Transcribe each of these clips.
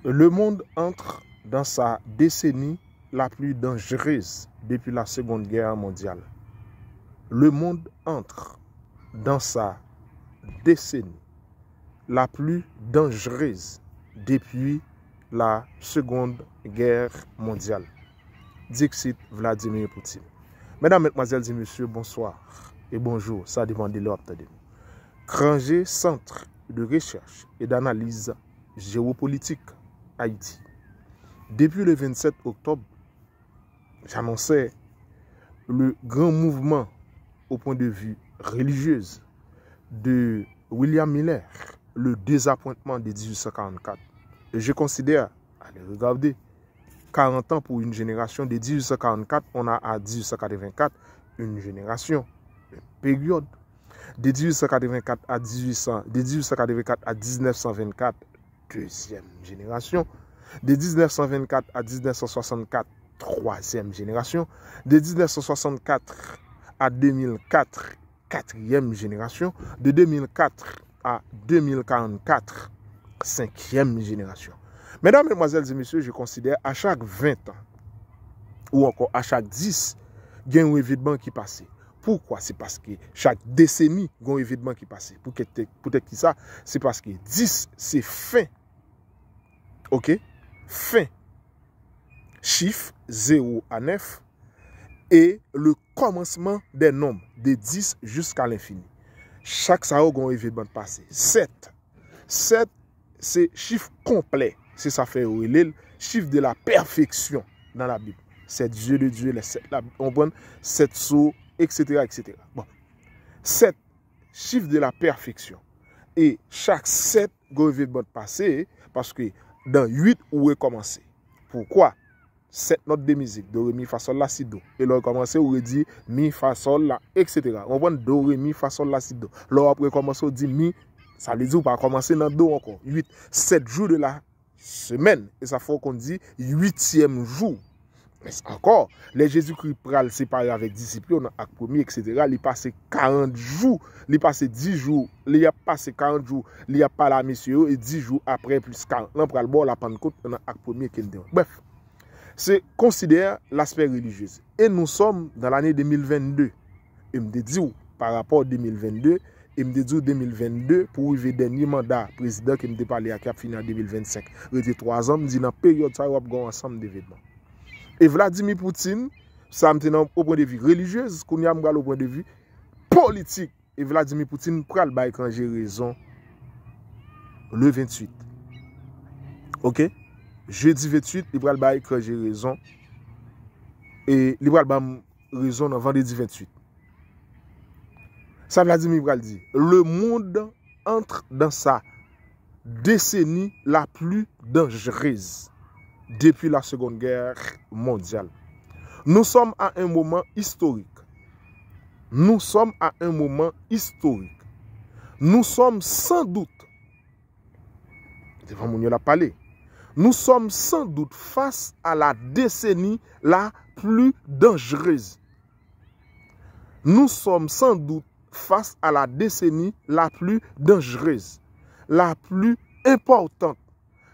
Le monde entre dans sa décennie la plus dangereuse depuis la Seconde Guerre mondiale. Le monde entre dans sa décennie la plus dangereuse depuis la Seconde Guerre mondiale. Dixit Vladimir Poutine. Mesdames, Mesdemoiselles et Messieurs, bonsoir et bonjour. Ça dépend de l'heure. Granger, Centre de recherche et d'analyse géopolitique Haïti. Depuis le 27 octobre, j'annonçais le grand mouvement au point de vue religieux de William Miller, le désappointement de 1844. Et je considère, allez regarder, 40 ans pour une génération. De 1844, on a à 1884 une génération, une période. De 1884 à 1924, deuxième génération. De 1924 à 1964, troisième génération. De 1964 à 2004, quatrième génération. De 2004 à 2044, cinquième génération. Mesdames, Mesdemoiselles et Messieurs, je considère à chaque 20 ans ou encore à chaque 10, il y a un événement qui passe. Pourquoi? C'est parce que chaque décennie, il y a un événement qui passe. Peut-être que ça, c'est parce que 10, c'est fin. OK? Fin. Chiffre 0 à 9. Et le commencement des nombres de 10 jusqu'à l'infini. Chaque ça, il y a un événement passé. 7. 7, c'est chiffre complet. C'est ça fait le chiffre de la perfection dans la Bible. 7 yeux de Dieu, les 7, on prend 7 sauts, etc., etc. Bon. 7, chiffre de la perfection. Et chaque 7 va passer parce que dans 8, où est commencé. Pourquoi? 7 notes de musique, do, ré, mi, fa, sol, la, si, do. Et là, commencé, on dit mi, fa, sol, la, etc. On prend do, ré, mi, fa, sol, la, si, do. Là, après, commencer, on dit mi, ça veut dire, on va commencer dans do encore. 8, 7 jours de la semaine. Et ça faut qu'on dit 8e jour. Mais encore, les Jésus-Christ pral séparé avec disciples, on a acte premier, etc. Il passe 40 jours, il passe 10 jours, il a passé 40 jours, il a pas la mission, et 10 jours après, plus 40. On pral bon la Pentecôte, on a acte premier. Bref, c'est considère l'aspect religieux. Et nous sommes dans l'année 2022. Et me dit, par rapport à 2022, et me dit 2022 pour arriver dernier mandat président qui me parlé à cap fini en 2025. Il était 3 ans, me dit dans période ça va avoir ensemble d'événements. Et Vladimir Poutine, ça me tient au point de vue religieux, qu'on y a au point de vue politique. Et Vladimir Poutine pral bay quand j'ai raison le 28. OK? Jeudi 28, il pral bay quand j'ai raison. Et il pral bay raison dans vendredi 28. Ça Vladimir pral dit, le monde entre dans sa décennie la plus dangereuse depuis la Seconde Guerre mondiale. Nous sommes à un moment historique. Nous sommes à un moment historique. Nous sommes sans doute, devant mon la parler, nous sommes sans doute face à la décennie la plus dangereuse. Nous sommes sans doute face à la décennie la plus dangereuse, la plus importante,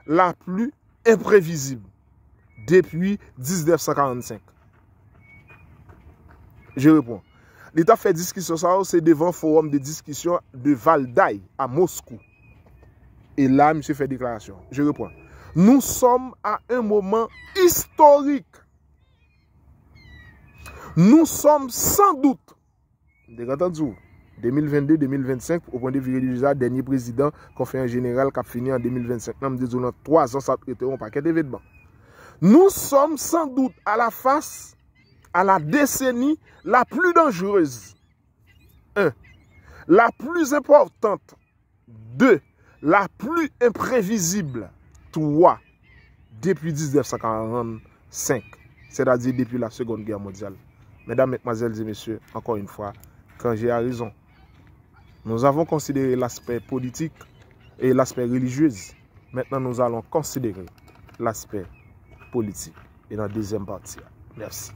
la plus imprévisible depuis 1945. Je réponds. L'État fait discussion ça, c'est devant le forum de discussion de Valdai à Moscou. Et là, monsieur fait déclaration. Je réponds. Nous sommes à un moment historique. Nous sommes sans doute, 2022-2025, au point de vue religieux, dernier président, conférence générale qui a fini en 2025. Nous disons 3 ans, ça traite un paquet d'événements. Nous sommes sans doute à la face, à la décennie la plus dangereuse. 1. La plus importante. 2. La plus imprévisible. 3. Depuis 1945. C'est-à-dire depuis la Seconde Guerre mondiale. Mesdames, Mesdemoiselles et Messieurs, encore une fois, quand j'ai raison, nous avons considéré l'aspect politique et l'aspect religieux. Maintenant, nous allons considérer l'aspect politique. Et dans la deuxième partie. Merci.